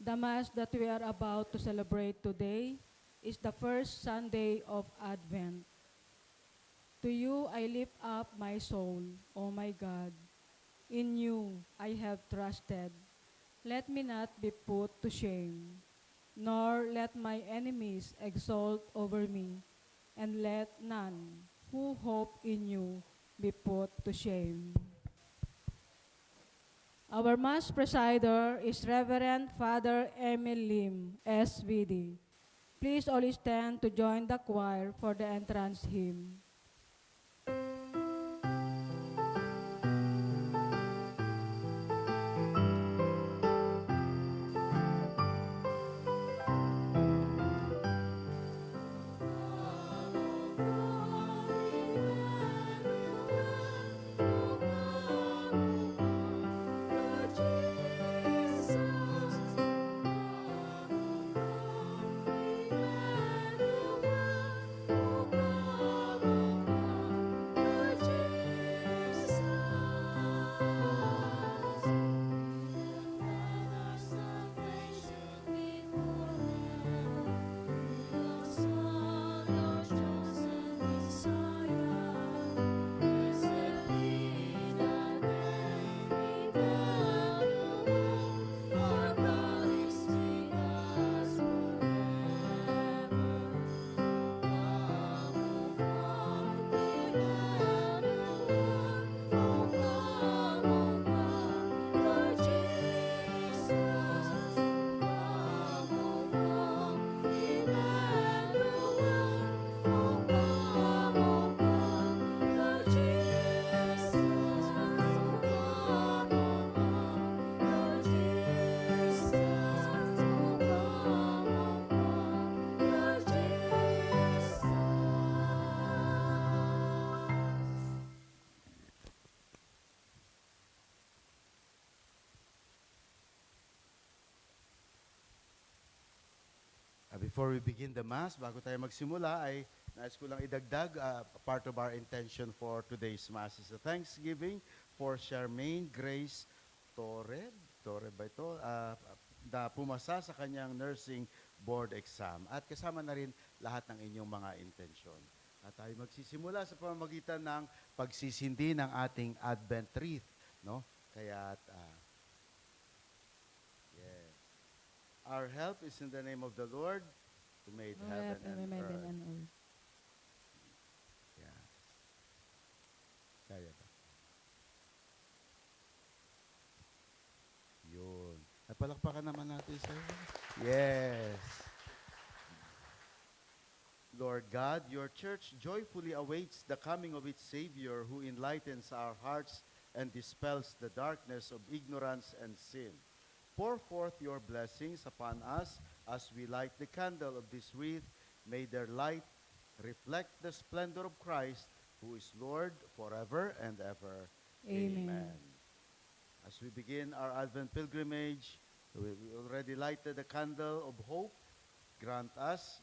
The Mass that we are about to celebrate today is the first Sunday of Advent. To you I lift up my soul, O my God. In you I have trusted. Let me not be put to shame, nor let my enemies exult over me, and let none who hope in you be put to shame. Our Mass presider is Reverend Father Emil Lim, SVD. Please all stand to join the choir for the entrance hymn. Before we begin the Mass, bago tayo magsimula, ay nais ko lang idagdag, part of our intention for today's Mass is a thanksgiving for Charmaine Grace Torre, Torre ba ito? Na pumasa sa kanyang nursing board exam. At kasama na rin lahat ng inyong mga intensyon. At tayo magsisimula sa pamamagitan ng pagsisindi ng ating Advent wreath. No? Kaya, yes. Our help is in the name of the Lord who made heaven and earth. Yeah. Kaya ba? Yun. At palakpakan naman natin sa yes. Lord God, your church joyfully awaits the coming of its Savior who enlightens our hearts and dispels the darkness of ignorance and sin. Pour forth your blessings upon us as we light the candle of this wreath. May their light reflect the splendor of Christ, who is Lord forever and ever. Amen. As we begin our Advent pilgrimage, we already lighted the candle of hope.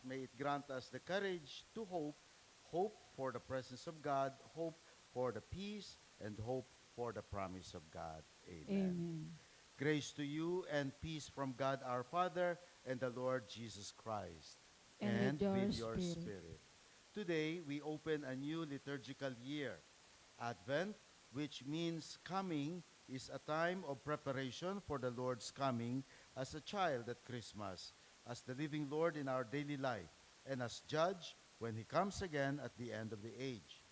May it grant us the courage to hope, hope for the presence of God, hope for the peace, and hope for the promise of God. Amen. Amen. Grace to you and peace from God our Father and the Lord Jesus Christ. And with your your spirit. Today, we open a new liturgical year. Advent, which means coming, is a time of preparation for the Lord's coming as a child at Christmas, as the living Lord in our daily life, and as judge when he comes again at the end of the age.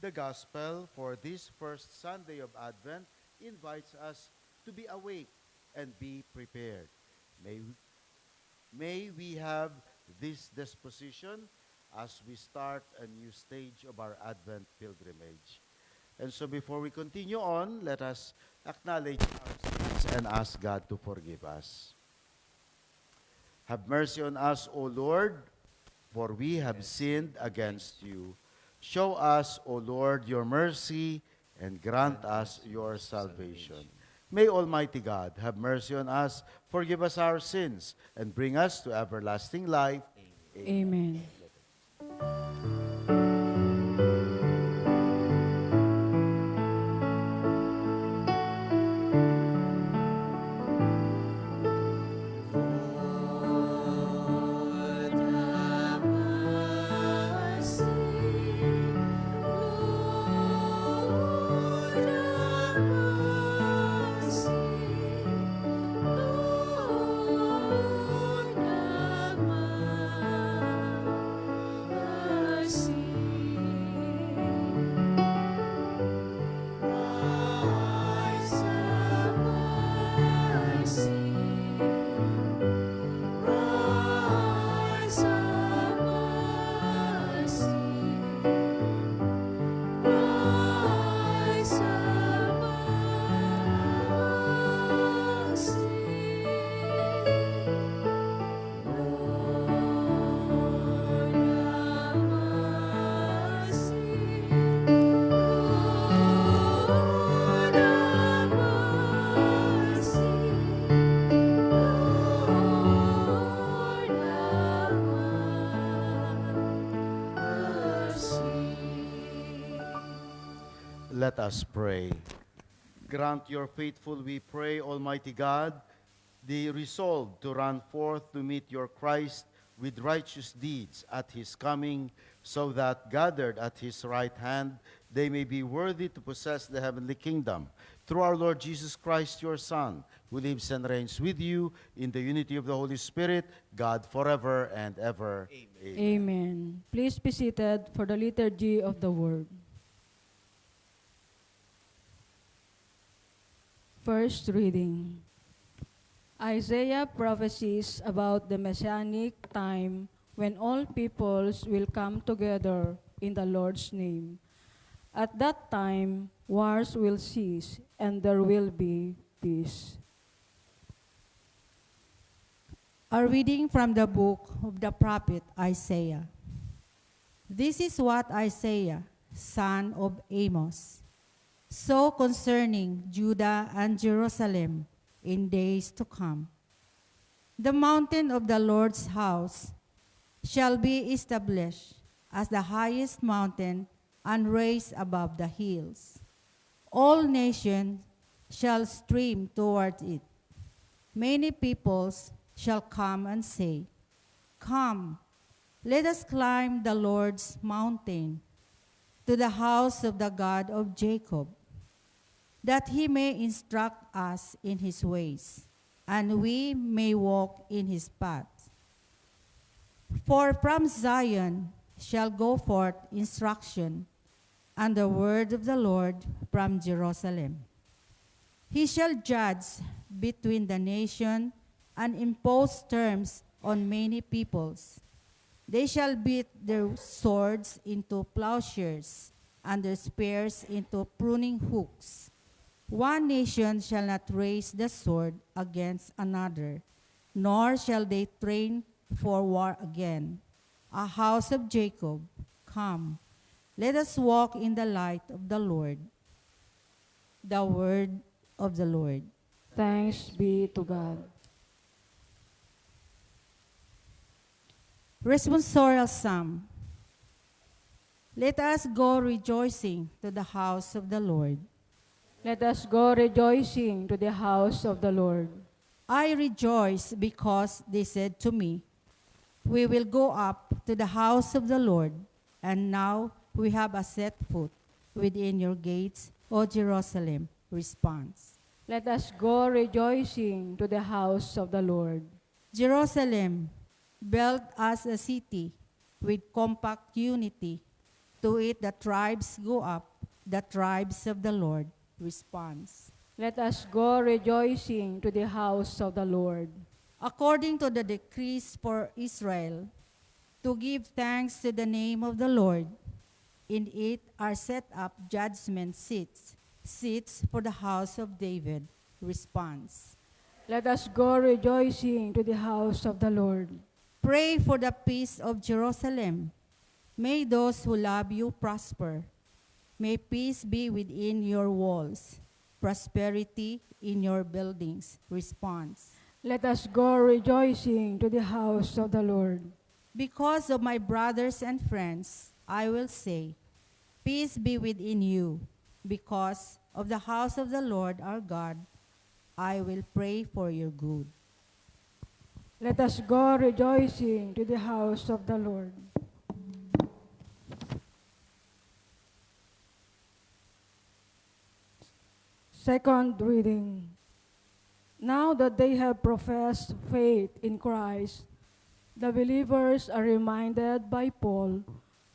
The gospel for this first Sunday of Advent invites us to be awake and be prepared. May we have this disposition as we start a new stage of our Advent pilgrimage. And so before we continue on, let us acknowledge our sins and ask God to forgive us. Have mercy on us, O Lord, for we have sinned against you. Show us, O Lord, your mercy and grant us your salvation. May Almighty God have mercy on us, forgive us our sins, and bring us to everlasting life. Amen. Let us pray. Grant your faithful, we pray, Almighty God, the resolve to run forth to meet your Christ with righteous deeds at his coming, so that gathered at his right hand, they may be worthy to possess the heavenly kingdom. Through our Lord Jesus Christ, your Son, who lives and reigns with you in the unity of the Holy Spirit, God forever and ever. Amen. Amen. Please be seated for the liturgy of the word. First reading. Isaiah prophesies about the messianic time when all peoples will come together in the Lord's name. At that time, wars will cease and there will be peace. A reading from the book of the prophet Isaiah. This is what Isaiah, son of Amos, saw concerning Judah and Jerusalem in days to come. The mountain of the Lord's house shall be established as the highest mountain and raised above the hills. All nations shall stream toward it. Many peoples shall come and say, Come, let us climb the Lord's mountain, to the house of the God of Jacob, that he may instruct us in his ways, and we may walk in his paths. For from Zion shall go forth instruction, and the word of the Lord from Jerusalem. He shall judge between the nation and impose terms on many peoples. They shall beat their swords into plowshares and their spears into pruning hooks. One nation shall not raise the sword against another, nor shall they train for war again. A house of Jacob, come, let us walk in the light of the Lord. The word of the Lord. Thanks be to God. Responsorial Psalm. Let us go rejoicing to the house of the Lord. Let us go rejoicing to the house of the Lord. I rejoice because they said to me, We will go up to the house of the Lord, and now we have a set foot within your gates, O Jerusalem. Response. Let us go rejoicing to the house of the Lord. Jerusalem, built as a city with compact unity, to it the tribes go up, the tribes of the Lord. Response. Let us go rejoicing to the house of the Lord. According to the decrees for Israel, to give thanks to the name of the Lord. In it are set up judgment seats, seats for the house of David. Response. Let us go rejoicing to the house of the Lord. Pray for the peace of Jerusalem. May those who love you prosper. May peace be within your walls, prosperity in your buildings. Response. Let us go rejoicing to the house of the Lord. Because of my brothers and friends, I will say, Peace be within you. Because of the house of the Lord our God, I will pray for your good. Let us go rejoicing to the house of the Lord. Second reading. Now that they have professed faith in Christ, the believers are reminded by Paul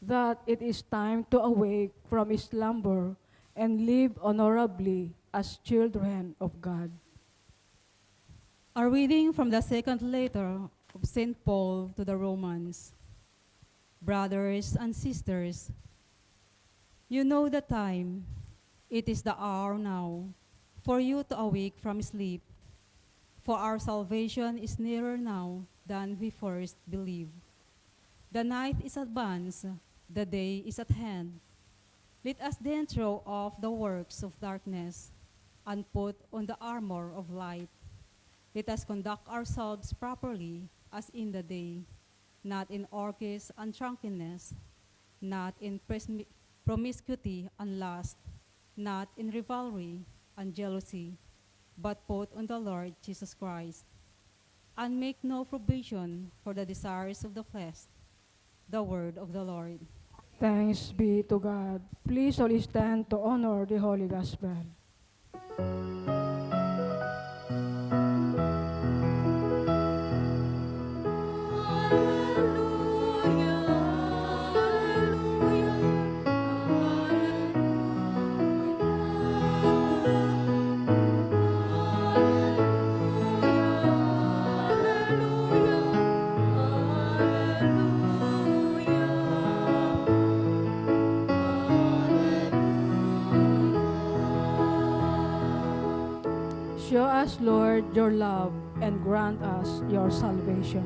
that it is time to awake from slumber and live honorably as children of God. A reading from the second letter of St. Paul to the Romans. Brothers and sisters, you know the time. It is the hour now for you to awake from sleep. For our salvation is nearer now than we first believed. The night is advanced, the day is at hand. Let us then throw off the works of darkness and put on the armor of light. Let us conduct ourselves properly as in the day, not in orgies and drunkenness, not in promiscuity and lust, not in rivalry and jealousy, but put on the Lord Jesus Christ, and make no provision for the desires of the flesh. The word of the Lord. Thanks be to God. Please all stand to honor the Holy Gospel. Show us, Lord, your love and grant us your salvation.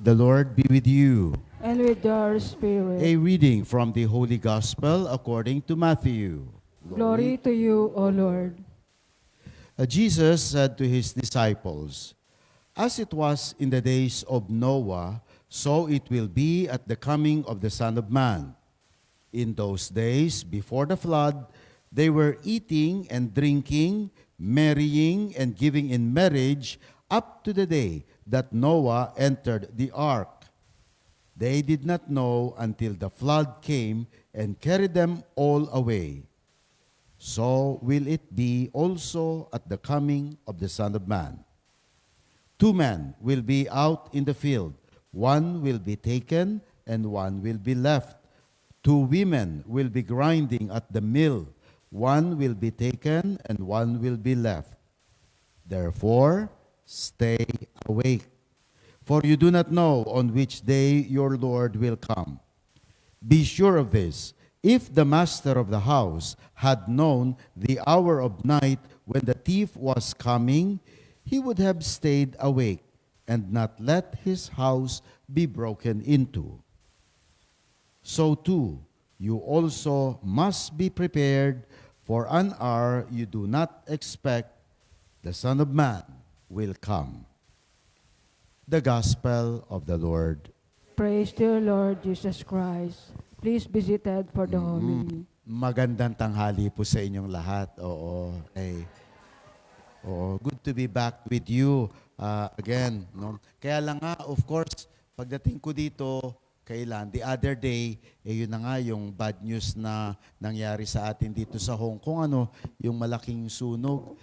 The Lord be with you. And with your spirit. A reading from the Holy Gospel according to Matthew. Glory to you, O Lord. Jesus said to his disciples, "As it was in the days of Noah, so it will be at the coming of the Son of Man. In those days, before the flood, they were eating and drinking, marrying and giving in marriage up to the day that Noah entered the ark. They did not know until the flood came and carried them all away. So will it be also at the coming of the Son of Man. 2 men will be out in the field. One will be taken and one will be left. 2 women will be grinding at the mill. One will be taken and one will be left. Therefore, stay awake, for you do not know on which day your Lord will come. Be sure of this, if the master of the house had known the hour of night when the thief was coming, he would have stayed awake and not let his house be broken into. So too, you also must be prepared, for an hour you do not expect the Son of Man will come." The Gospel of the Lord. Praise to you, Lord Jesus Christ. Please be seated for the homily. Magandang tanghali po sa inyong lahat. Oo. Okay. Oo. Good to be back with you again. No? Kaya lang nga, of course, pagdating ko dito, kailan? The other day, yun na nga yung bad news na nangyari sa atin dito sa Hong Kong. Yung malaking sunog.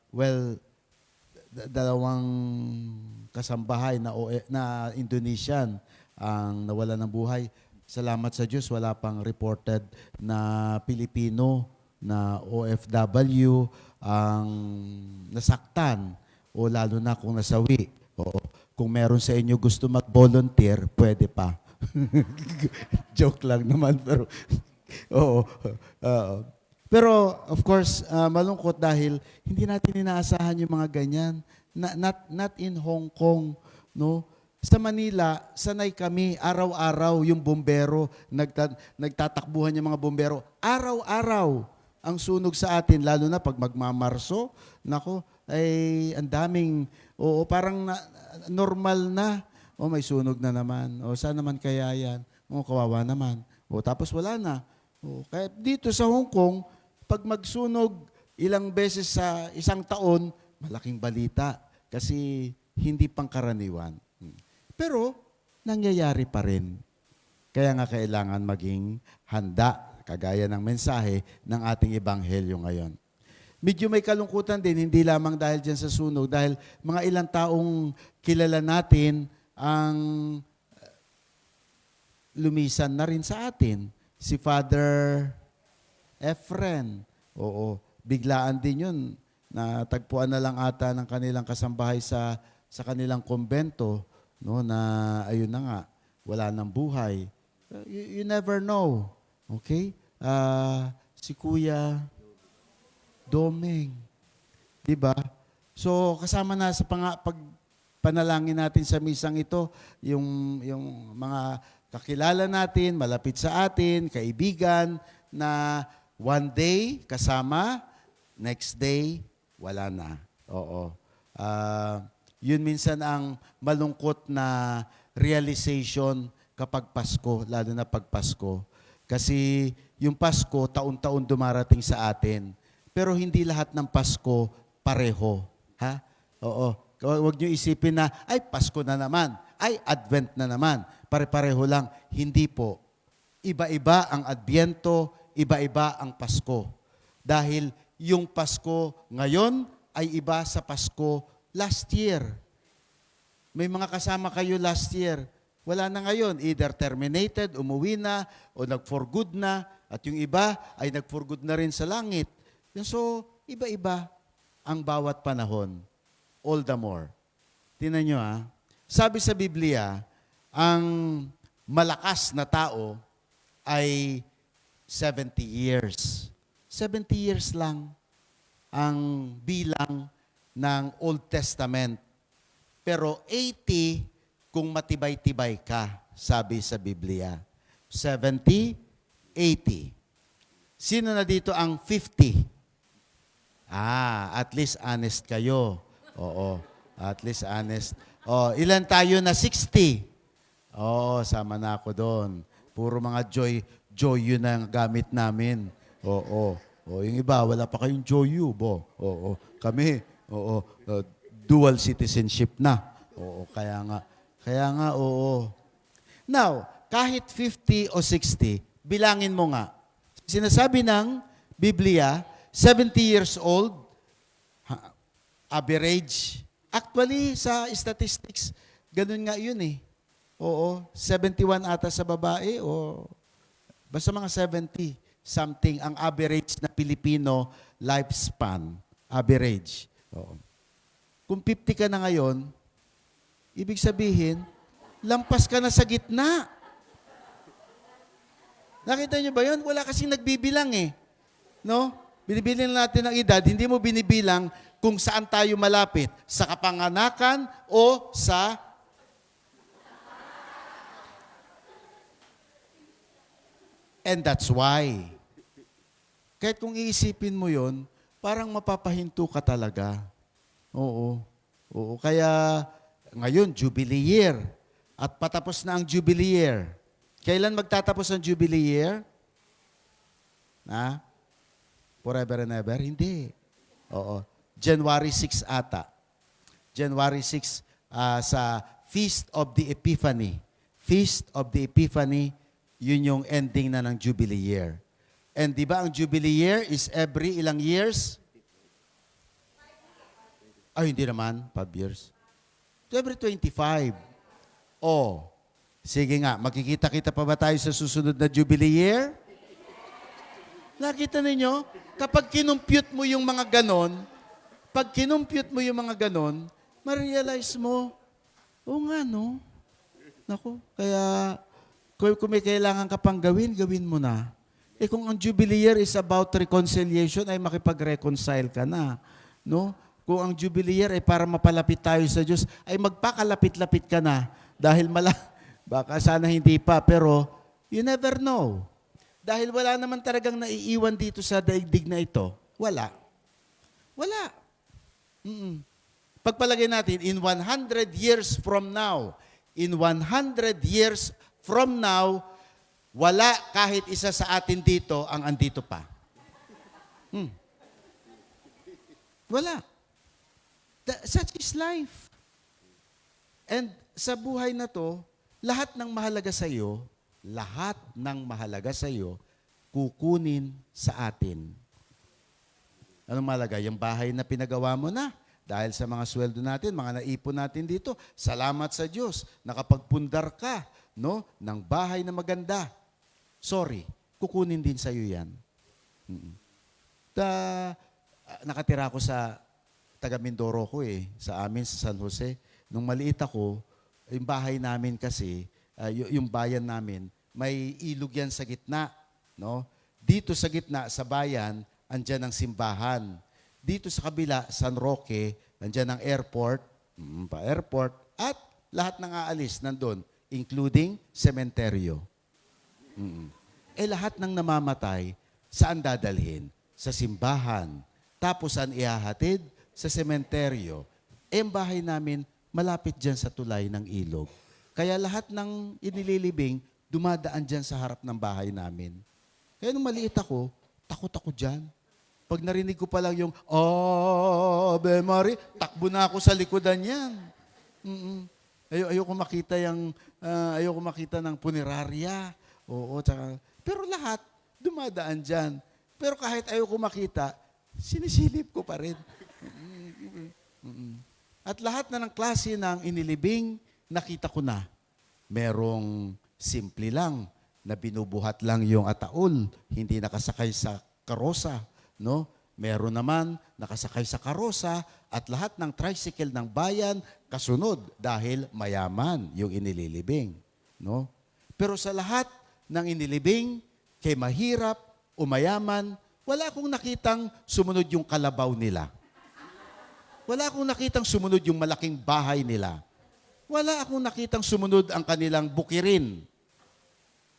Well, dalawang kasambahay na Indonesian ang nawala ng buhay. Salamat sa Diyos, wala pang reported na Pilipino na OFW ang nasaktan o lalo na kung nasawi. Oo. Kung meron sa inyo gusto mag-volunteer, pwede pa. Joke lang naman, pero oo. Pero of course, malungkot dahil hindi natin inaasahan yung mga ganyan. Not in Hong Kong, no? Sa Manila, sanay kami araw-araw yung bombero, nagtatakbuhan yung mga bombero. Araw-araw ang sunog sa atin, lalo na pag magmamarso. Nako, ay ang daming, parang normal na. May sunog na naman. Saan naman kaya yan? Kawawa naman. Tapos wala na. Kaya dito sa Hong Kong, pag magsunog ilang beses sa isang taon, malaking balita kasi hindi pangkaraniwan. Pero nangyayari pa rin. Kaya nga kailangan maging handa, kagaya ng mensahe ng ating ebanghelyo ngayon. Medyo may kalungkutan din, hindi lamang dahil dyan sa sunog, dahil mga ilang taong kilala natin ang lumisan na rin sa atin. Si Father Efren, biglaan din yun. Natagpuan na lang ata ng kanilang kasambahay sa kanilang kombento, no, na ayun na nga, wala nang buhay. You never know. Okay? Si Kuya Domeng. 'Di ba? So, kasama na sa panalangin natin sa misang ito, yung mga kakilala natin, malapit sa atin, kaibigan, na one day kasama, next day, wala na. Oo. Yun minsan ang malungkot na realization kapag Pasko, lalo na pag Pasko. Kasi yung Pasko, taon-taon dumarating sa atin. Pero hindi lahat ng Pasko pareho. Ha? Oo. Huwag niyo isipin na, ay, Pasko na naman. Ay, Advent na naman. Pare-pareho lang. Hindi po. Iba-iba ang Adbyento, iba-iba ang Pasko. Dahil yung Pasko ngayon ay iba sa Pasko last year. May mga kasama kayo last year. Wala na ngayon. Either terminated, umuwi na, o nag-for good na. At yung iba ay nag-for good na rin sa langit. So, iba-iba ang bawat panahon. All the more. Tingnan nyo sabi sa Biblia, ang malakas na tao ay 70 years. 70 years lang ang bilang ng Old Testament. Pero 80 kung matibay-tibay ka, sabi sa Biblia. 70, 80. Sino na dito ang 50? At least honest kayo. Oo, at least honest. Ilan tayo na 60? Sama na ako doon. Puro mga joy yun ang gamit namin. Yung iba, wala pa kayong joyu, bo. Kami, dual citizenship na. Kaya nga, Now, kahit 50 o 60, bilangin mo nga. Sinasabi ng Biblia, 70 years old, average. Actually, sa statistics, ganun nga yun eh. 71 ata sa babae, basta mga 70 something ang average na Pilipino lifespan. Average. Kung 50 ka na ngayon, ibig sabihin, lampas ka na sa gitna. Nakita niyo ba yun? Wala kasing nagbibilang eh. No? Binibilang natin ang edad, hindi mo binibilang kung saan tayo malapit, sa kapanganakan o sa And that's why. Kahit kung iisipin mo yon, parang mapapahinto ka talaga. Oo. Kaya ngayon, Jubilee year. At patapos na ang Jubilee year. Kailan magtatapos ang Jubilee year? Forever and ever? Hindi. January 6 ata. January 6 sa Feast of the Epiphany. Feast of the Epiphany, yun yung ending na ng Jubilee year. And di ba ang Jubilee year is every ilang years? Hindi naman, 5 years. Every 25. Sige nga, makikita-kita pa ba tayo sa susunod na Jubilee year? Nakita ninyo? Kapag kinumpute mo yung mga ganon, ma-realize mo, nga no. Naku, kaya kung may kailangan ka pang gawin mo na. Kung ang Jubilee year is about reconciliation, ay makipag-reconcile ka na. No? Kung ang Jubilee year ay para mapalapit tayo sa Diyos, ay magpakalapit-lapit ka na. Dahil baka sana hindi pa, pero you never know. Dahil wala naman talagang naiiwan dito sa daigdig na ito. Wala. Pagpalagay natin, in 100 years from now, wala kahit isa sa atin dito ang andito pa. Wala. Such is life. And sa buhay na to, lahat ng mahalaga sa iyo, kukunin sa atin. Anong mahalaga? Yung bahay na pinagawa mo na, dahil sa mga sweldo natin, mga naipon natin dito, salamat sa Diyos, nakapagpundar ka, no, ng bahay na maganda. Sorry, kukunin din sa iyo yan. Nakatira ako sa taga Mindoro ko sa amin sa San Jose. Nung maliit ako, yung bahay namin kasi, yung bayan namin, may ilog yan sa gitna. No? Dito sa gitna, sa bayan, andyan ang simbahan. Dito sa kabila, San Roque, nandiyan ang airport, pa-airport, at lahat ng aalis nandun, including sementeryo. Lahat ng namamatay, saan dadalhin? Sa simbahan. Tapos saan ihahatid? Sa sementeryo. Ang bahay namin, malapit dyan sa tulay ng ilog. Kaya lahat ng inililibing, dumadaan dyan sa harap ng bahay namin. Kaya nung maliit ako, takot ako dyan. Pag narinig ko pa lang yung, Ave Maria, takbo na ako sa likodan yan. Ayoko makita ayoko makita ng punerarya. Oo, tsaka, pero lahat, dumadaan dyan. Pero kahit ayoko makita, sinisilip ko pa rin. At lahat na ng klase ng inilibing, nakita ko na. Merong simple lang, na binubuhat lang yung ataol, hindi nakasakay sa karosa. No? Meron naman nakasakay sa karosa at lahat ng tricycle ng bayan kasunod dahil mayaman yung inililibing. No? Pero sa lahat ng inilibing, kay mahirap o mayaman, wala akong nakitang sumunod yung kalabaw nila. Wala akong nakitang sumunod yung malaking bahay nila. Wala akong nakitang sumunod ang kanilang bukirin.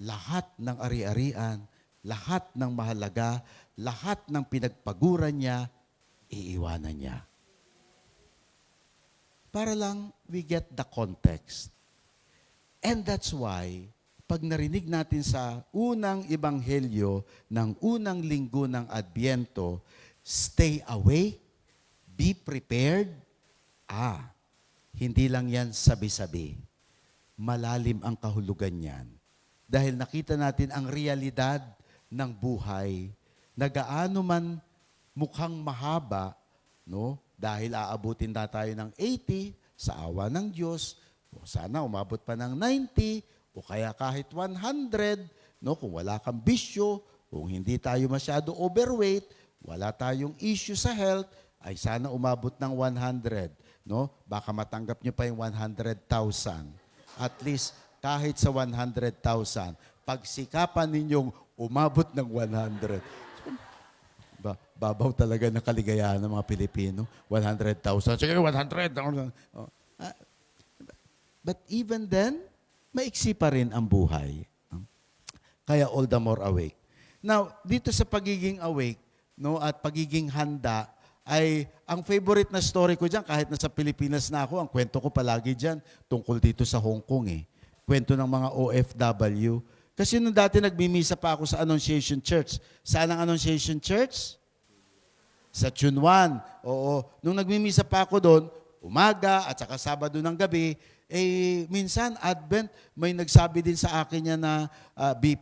Lahat ng ari-arian, lahat ng mahalaga, lahat ng pinagpaguran niya, iiwanan niya. Para lang we get the context. And that's why, pag narinig natin sa unang ebanghelyo ng unang linggo ng Adbyento, stay away, be prepared. Hindi lang yan sabi-sabi. Malalim ang kahulugan niyan. Dahil nakita natin ang realidad ng buhay na gaano man mukhang mahaba, no? Dahil aabutin na tayo ng 80 sa awa ng Diyos, o sana umabot pa ng 90, o kaya kahit 100, no? Kung wala kang bisyo, kung hindi tayo masyado overweight, wala tayong issue sa health, ay sana umabot ng 100. No? Baka matanggap nyo pa yung 100,000. At least, kahit sa 100,000, pagsikapan ninyong umabot ng 100. Babaw talaga ng kaligayahan ng mga Pilipino. 100,000. Sige, 100. But even then, maiksi pa rin ang buhay. Kaya all the more awake. Now, dito sa pagiging awake, no, at pagiging handa, ay ang favorite na story ko dyan, kahit nasa Pilipinas na ako, ang kwento ko palagi dyan, tungkol dito sa Hong Kong eh. Kwento ng mga OFW. Kasi nung dati nagmimisa pa ako sa Annunciation Church. Saan ang Annunciation Church? Sa Chunwan. Oo. Nung nagmimisa pa ako doon, umaga at saka Sabado ng gabi, minsan, Advent, may nagsabi din sa akin niya na,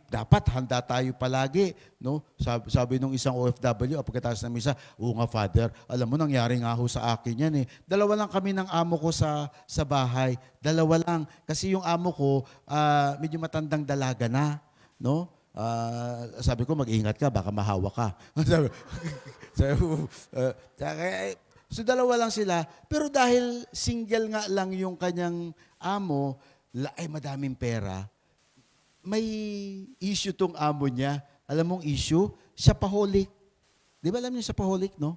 dapat handa tayo palagi. No? Sabi nung isang OFW, pagkatapos ng misa, nga Father, alam mo, nangyari nga ho sa akin yan eh. Dalawa lang kami ng amo ko sa bahay. Dalawa lang. Kasi yung amo ko, medyo matandang dalaga na. No? Sabi ko, mag-ingat ka, baka mahawa ka. So, dalawa lang sila. Pero dahil single nga lang yung kanyang amo, ay madaming pera, may issue tong amo niya. Alam mong issue? Shopaholic. Di ba alam niyo shopaholic, no?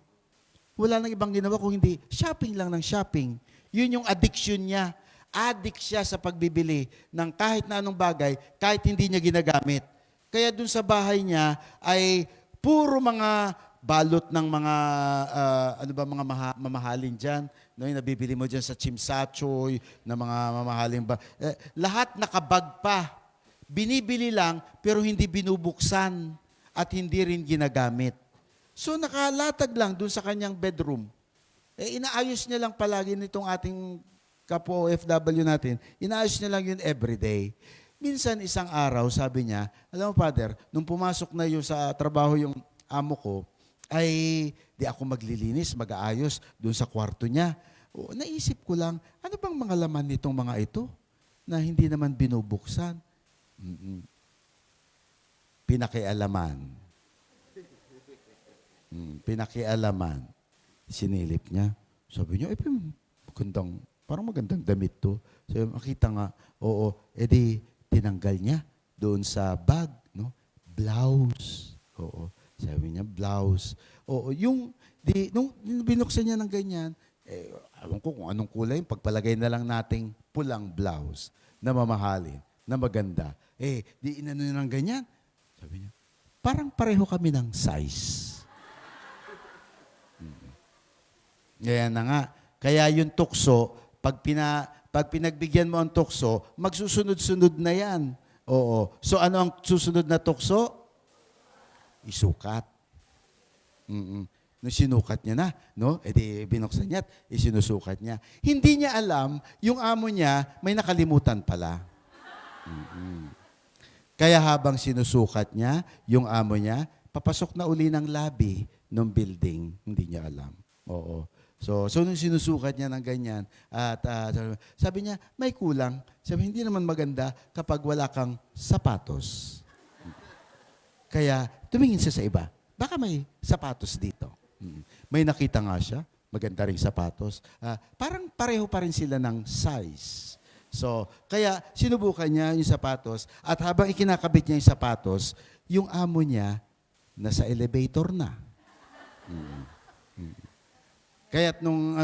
Wala nang ibang ginawa kung hindi shopping lang ng shopping. Yun yung addiction niya. Addict siya sa pagbibili ng kahit na anong bagay, kahit hindi niya ginagamit. Kaya dun sa bahay niya ay puro mga balot ng mga, mga mamahalin dyan. No, yung nabibili mo dyan sa Chimsachoy, na mga mamahaling lahat nakabag pa. Binibili lang, pero hindi binubuksan at hindi rin ginagamit. So nakalatag lang dun sa kanyang bedroom. Inaayos niya lang palagi nitong ating kapwa OFW natin. Inaayos niya lang yun everyday. Minsan isang araw, sabi niya, alam mo Father, nung pumasok na yun sa trabaho yung amo ko, ay di ako maglilinis, mag-aayos doon sa kwarto niya. Naisip ko lang, ano bang mga laman nitong mga ito na hindi naman binubuksan? Pinakialaman. Pinakialaman. Sinilip niya. Sabi niya, parang magandang damit to. Sabi, makita nga, oo, edi tinanggal niya doon sa bag, no? Blouse. Oo. Sabi niya, blouse. Oo, yung Nung binuksan niya ng ganyan, alam ko kung anong kulay, pagpalagay na lang nating pulang blouse na mamahalin, na maganda. Di inano niya ng ganyan. Sabi niya, parang pareho kami ng size. Kaya na nga. Kaya yung tukso, pag pinagbigyan mo ang tukso, magsusunod-sunod na yan. Oo. So ano ang susunod na tukso? Isukat. Nung sinukat niya na, no? Di binuksan niya at isinusukat niya. Hindi niya alam, yung amo niya, may nakalimutan pala. Kaya habang sinusukat niya, yung amo niya, papasok na uli ng lobby ng building. Hindi niya alam. Oo. So nung sinusukat niya ng ganyan, at sabi niya, may kulang. Sabi, hindi naman maganda kapag wala kang sapatos. Kaya tumingin siya sa iba. Baka may sapatos dito. May nakita nga siya, maganda ring sapatos. Parang pareho pa rin sila ng size. So, kaya sinubukan niya yung sapatos at habang ikinakabit niya yung sapatos, yung amo niya nasa elevator na. Kaya nung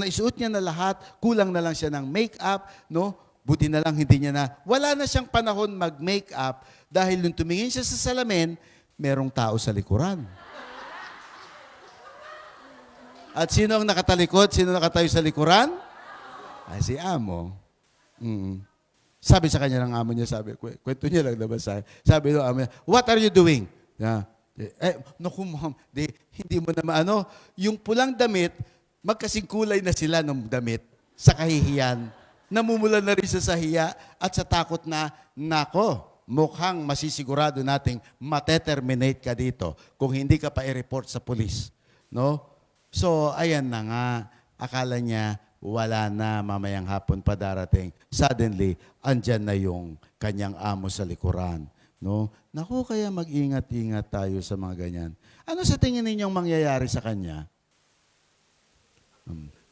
naisuot niya na lahat, kulang na lang siya ng make-up, no? Buti na lang hindi niya wala na siyang panahon mag-make-up dahil nung tumingin siya sa salamin, merong tao sa likuran. At sino ang nakatalikod? Sino nakatayo sa likuran? Ay, si amo. Sabi sa kanya ng amo niya, kwento niya lang naman sabi ng amo niya, what are you doing? Naku ma'am, hindi mo na maano. Yung pulang damit, magkasing kulay na sila ng damit sa kahihiyan. Namumula na rin siya sa hiya at sa takot na, nako, mukhang masisigurado nating mateterminate ka dito kung hindi ka pa i-report sa pulis. No? So, ayan na nga. Akala niya, wala na, mamayang hapon pa darating. Suddenly, andyan na yung kanyang amo sa likuran. No? Naku, kaya mag-ingat-ingat tayo sa mga ganyan. Ano sa tingin ninyong mangyayari sa kanya?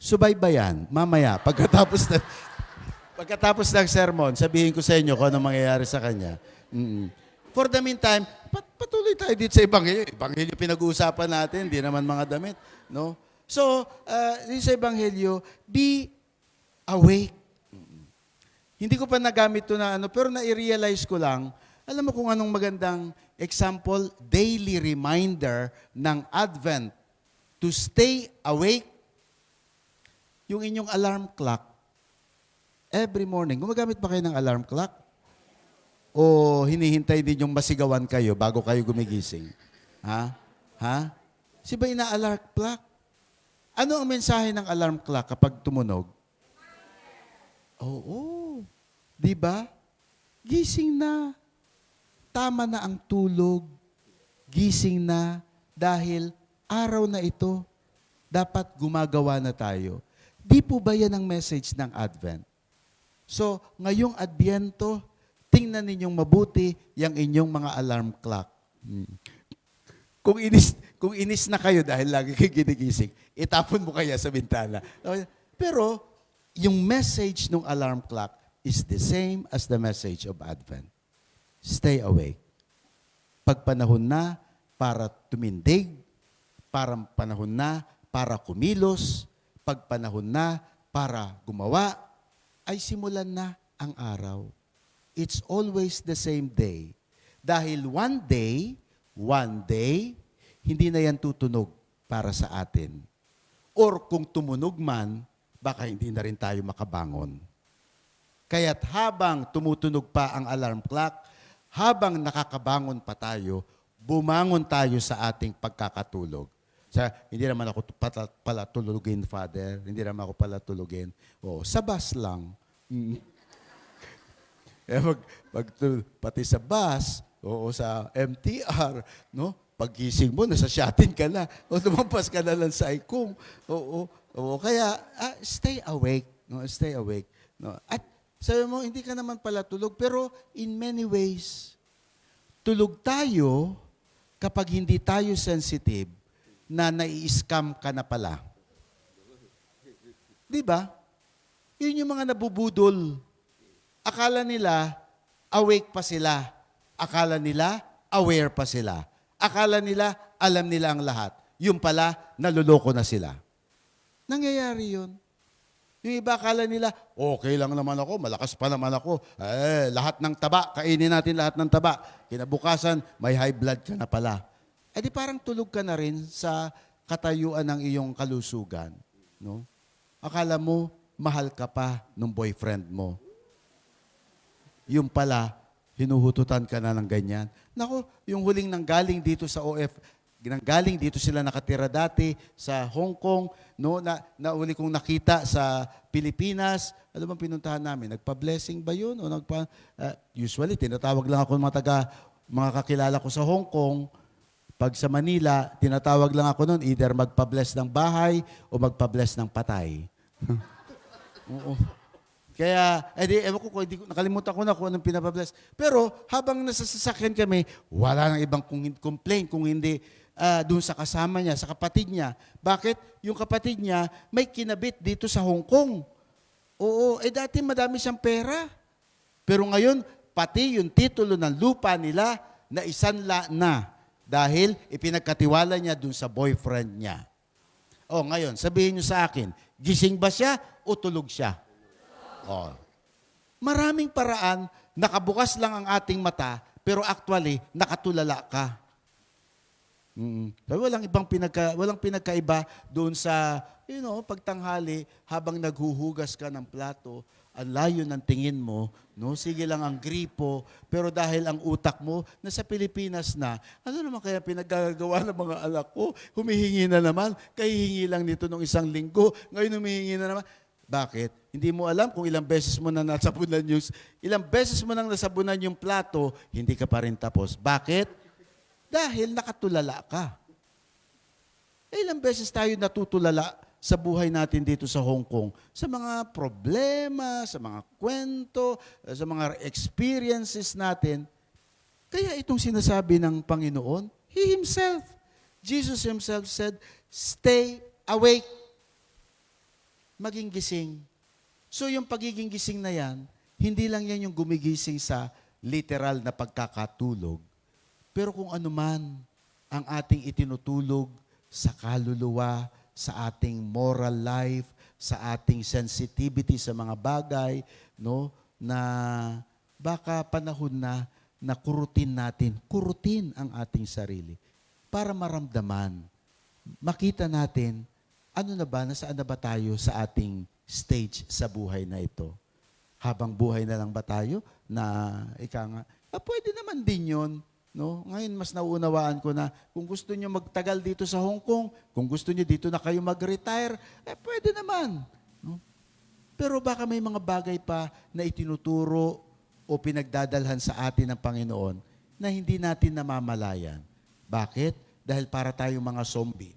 Subaybayan, mamaya, pagkatapos ng sermon, sabihin ko sa inyo kung ano mangyayari sa kanya. For the meantime, patuloy tayo dito sa Ebanghelyo. Ebanghelyo pinag-uusapan natin, hindi naman mga damit. No? So, dito sa Ebanghelyo, be awake. Hindi ko pa nagamit ito na pero na-realize ko lang, alam mo kung anong magandang example, daily reminder ng Advent to stay awake? Yung inyong alarm clock. Every morning. Gumagamit ba kayo ng alarm clock? O hinihintay din yung masigawan kayo bago kayo gumigising? Ha? Si ba ina-alarm clock? Ano ang mensahe ng alarm clock kapag tumunog? Oo. Di ba? Gising na. Tama na ang tulog. Gising na dahil araw na ito. Dapat gumagawa na tayo. Di po ba yan ang message ng Advent? So, ngayong Adbyento, tingnan ninyong mabuti yung inyong mga alarm clock. Kung inis na kayo dahil lagi kayo ginigising, itapon mo kaya sa bintana. Pero, yung message ng alarm clock is the same as the message of Advent. Stay awake. Pagpanahon na para tumindig, parang panahon na para kumilos, pagpanahon na para gumawa, ay simulan na ang araw. It's always the same day. Dahil one day, hindi na yan tutunog para sa atin. Or kung tumunog man, baka hindi na rin tayo makabangon. Kaya't habang tumutunog pa ang alarm clock, habang nakakabangon pa tayo, bumangon tayo sa ating pagkakatulog. Hindi naman ako pala tulugin, Father. Hindi naman ako pala tulugin. Sa bus lang. Pati sa bus, sa MTR, no? Paggising mo, nasa shatin ka na. Lumampas ka na lang sa ikong. Kaya, stay awake. No? Stay awake. No? At sabi mo, hindi ka naman pala tulog. Pero in many ways, tulog tayo kapag hindi tayo sensitive na nai-scam ka na pala. Di ba? Yun yung mga nabubudol. Akala nila, awake pa sila. Akala nila, aware pa sila. Akala nila, alam nila ang lahat. yung pala, naluloko na sila. Nangyayari yun. Yung iba akala nila, okay lang naman ako, malakas pa naman ako. Lahat ng taba, kainin natin lahat ng taba. Kinabukasan, may high blood ka na pala. Di parang tulog ka na rin sa katayuan ng iyong kalusugan. No? Akala mo, mahal ka pa ng boyfriend mo. Yung pala, hinuhututan ka na ng ganyan. Nako, yung huling nanggaling dito sa nanggaling dito sila nakatira dati sa Hong Kong, no, na uli kong nakita sa Pilipinas. Ano bang pinuntahan namin? Nagpa-blessing ba yun? O usually, tinatawag lang ako ng mga kakilala ko sa Hong Kong. Pag sa Manila, tinatawag lang ako noon, either magpa-bless ng bahay o magpa-bless ng patay. Oo. Kaya, ewan ko, nakalimutan ko na kung anong pinapabless. Pero, habang nasa sasakyan kami, wala nang ibang complaint kung hindi doon sa kasama niya, sa kapatid niya. Bakit? Yung kapatid niya, may kinabit dito sa Hong Kong. Oo, dati madami siyang pera. Pero ngayon, pati yung titulo ng lupa nila, na isanla na. Dahil ipinagkatiwala niya doon sa boyfriend niya. Ngayon, sabihin niyo sa akin, gising ba siya o tulog siya? Maraming paraan, nakabukas lang ang ating mata, pero actually, nakatulala ka. Walang pinagkaiba doon sa, pagtanghali, habang naghuhugas ka ng plato, ang layo ng tingin mo, no? Sige lang ang gripo, pero dahil ang utak mo nasa Pilipinas na, ano naman kaya pinaggagawa ng mga anak ko? Humihingi na naman, kahihingi lang nito nung isang linggo, ngayon humihingi na naman. Bakit? Hindi mo alam kung ilang beses mo na nasabunan ilang beses mo nang nasabunan yung plato, hindi ka pa rin tapos. Bakit? Dahil nakatulala ka. Ilang beses tayo natutulala sa buhay natin dito sa Hong Kong, sa mga problema, sa mga kwento, sa mga experiences natin. Kaya itong sinasabi ng Panginoon, He Himself, Jesus Himself said, stay awake. Maging gising. So yung pagiging gising na yan, hindi lang yan yung gumigising sa literal na pagkakatulog. Pero kung ano man ang ating itinutulog sa kaluluwa, sa ating moral life, sa ating sensitivity sa mga bagay, no, na baka panahon na kurutin ang ating sarili para maramdaman, makita natin, nasaan na ba tayo sa ating stage sa buhay na ito? Habang buhay na lang ba tayo na pwede naman din yun. No? Ngayon, mas nauunawaan ko na kung gusto niyo magtagal dito sa Hong Kong, kung gusto niyo dito na kayo mag-retire, pwede naman. No? Pero baka may mga bagay pa na itinuturo o pinagdadalhan sa atin ng Panginoon na hindi natin namamalayan. Bakit? Dahil para tayong mga zombie.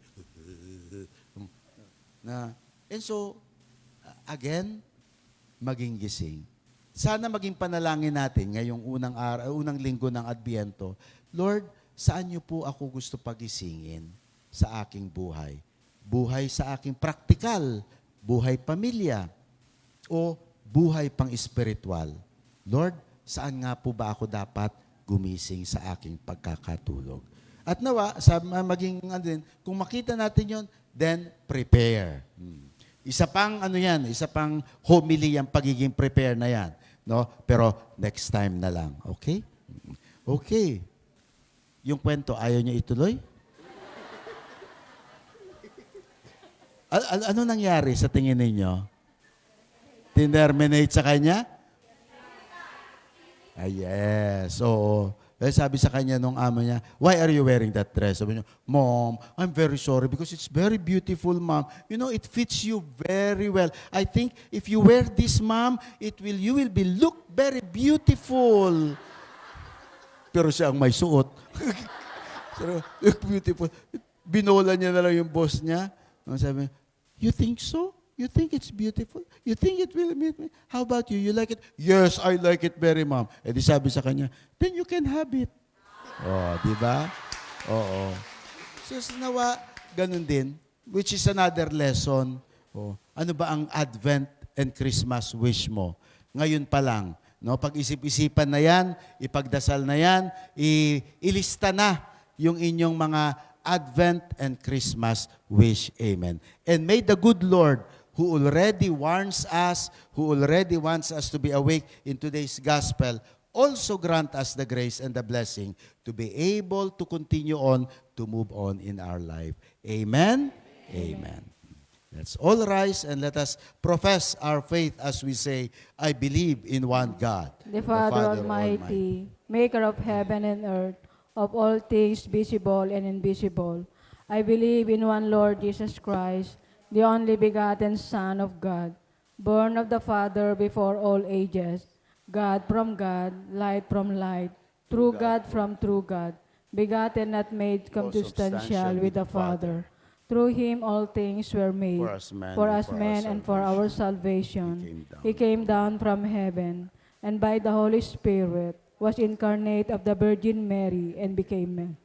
Again, maging gising. Sana maging panalangin natin ngayong unang linggo ng Adbyento. Lord, saan niyo po ako gusto pagisingin sa aking buhay? Buhay sa aking praktikal, buhay pamilya, o buhay pang-espiritual? Lord, saan nga po ba ako dapat gumising sa aking pagkakatulog? At nawa, kung makita natin yon, then prepare. Isa pang homily ang pagiging prepare na yan. No? Pero next time na lang. Okay? Okay. Yung kwento, ayaw niyo ituloy? Ano nangyari sa tingin ninyo? Tinerminate sa kanya? Yes. Oo. Sabi sa kanya nung amo niya, why are you wearing that dress? Sabi niya, Mom, I'm very sorry because it's very beautiful, Mom. It fits you very well. I think if you wear this, Mom, you will look very beautiful. Pero siya ang may suot. Look beautiful. Binola niya na lang yung boss niya. Sabi, you think so? You think it's beautiful? You think it will meet me? How about you? You like it? Yes, I like it very, Mom. Di sabi sa kanya, then you can have it. Di ba? Oo. So, nawa, ganun din, which is another lesson. Ano ba ang Advent and Christmas wish mo? Ngayon pa lang. No? Pag-isip-isipan na yan, ipagdasal na yan, ilista na yung inyong mga Advent and Christmas wish. Amen. And may the good Lord, who already warns us, who already wants us to be awake in today's gospel, also grant us the grace and the blessing to be able to continue on, to move on in our life. Amen? Amen. Let's all rise and let us profess our faith as we say, I believe in one God, The Father Almighty, maker of heaven and earth, of all things visible and invisible. I believe in one Lord Jesus Christ, the only begotten Son of God, born of the Father before all ages, God from God, light from light, true God from true God, begotten not made consubstantial with the Father. Through him all things were made. For us Men and for our salvation. He came down from heaven, and by the Holy Spirit was incarnate of the Virgin Mary and became man.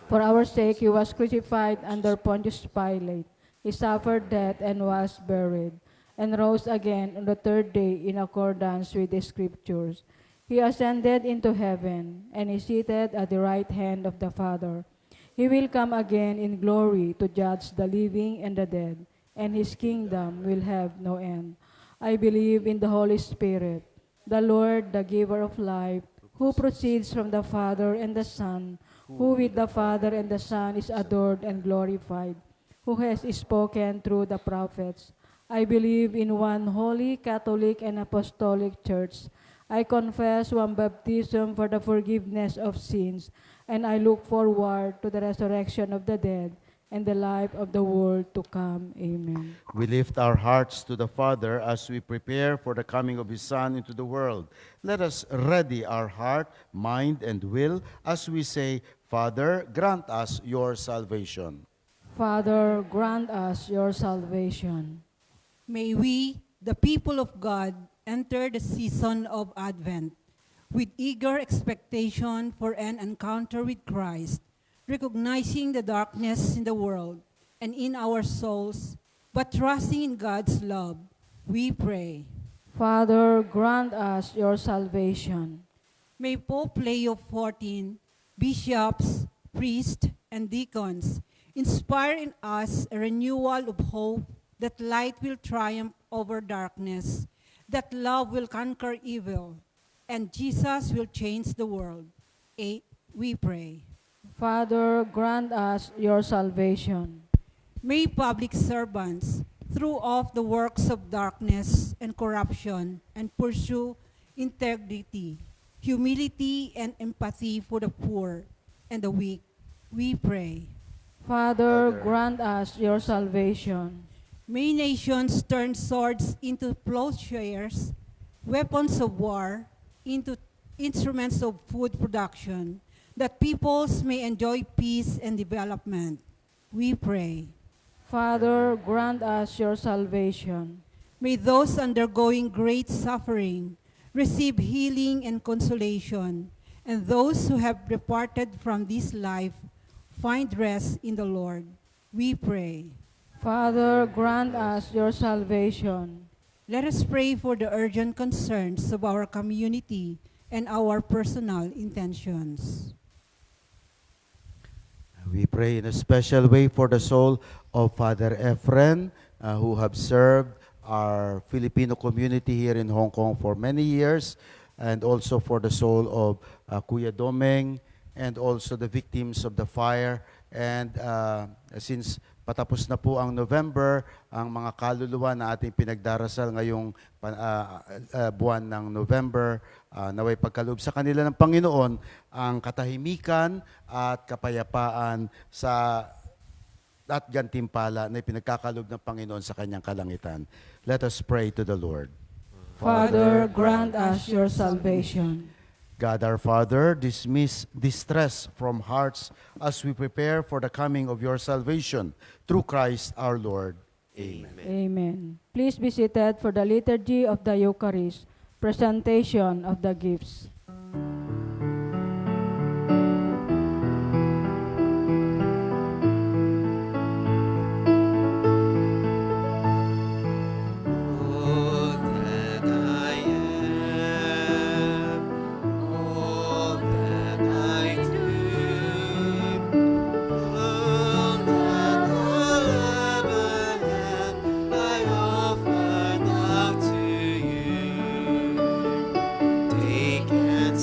For our sake he was crucified under Pontius Pilate. He suffered death and was buried, and rose again on the third day in accordance with the Scriptures. He ascended into heaven, and is seated at the right hand of the Father. He will come again in glory to judge the living and the dead, and his kingdom will have no end. I believe in the Holy Spirit, the Lord, the giver of life, who proceeds from the Father and the Son, who with the Father and the Son is adored and glorified, who has spoken through the prophets. I believe in one holy, Catholic, and Apostolic Church. I confess one baptism for the forgiveness of sins, and I look forward to the resurrection of the dead and the life of the world to come. Amen. We lift our hearts to the Father as we prepare for the coming of His Son into the world. Let us ready our heart, mind, and will as we say, Father, grant us your salvation. Father, grant us your salvation. May we, the people of God, enter the season of Advent with eager expectation for an encounter with Christ, recognizing the darkness in the world and in our souls, but trusting in God's love, we pray. Father, grant us your salvation. May Pope Leo XIV, bishops, priests, and deacons inspire in us a renewal of hope that light will triumph over darkness, that love will conquer evil, and Jesus will change the world. We pray. Father, grant us your salvation. May public servants throw off the works of darkness and corruption and pursue integrity, humility, and empathy for the poor and the weak. We pray. Father, grant us your salvation. May nations turn swords into plowshares, weapons of war into instruments of food production, that peoples may enjoy peace and development. We pray. Father, grant us your salvation. May those undergoing great suffering receive healing and consolation, and those who have departed from this life find rest in the Lord. We pray. Father, grant us your salvation. Let us pray for the urgent concerns of our community and our personal intentions. We pray in a special way for the soul of Father Efren, who have served our Filipino community here in Hong Kong for many years, and also for the soul of Kuya Domeng, and also the victims of the fire. And since patapos na po ang November, ang mga kaluluwa na ating pinagdarasal ngayong buwan ng November, naway pagkaloob sa kanila ng Panginoon ang katahimikan at kapayapaan sa at gantimpala na pinagkakaloob ng Panginoon sa kanyang kalangitan. Let us pray to the Lord. Father, grant us your salvation. God our Father, dismiss distress from hearts as we prepare for the coming of your salvation through Christ our Lord. Amen. Amen. Please be seated for the liturgy of the Eucharist, presentation of the gifts.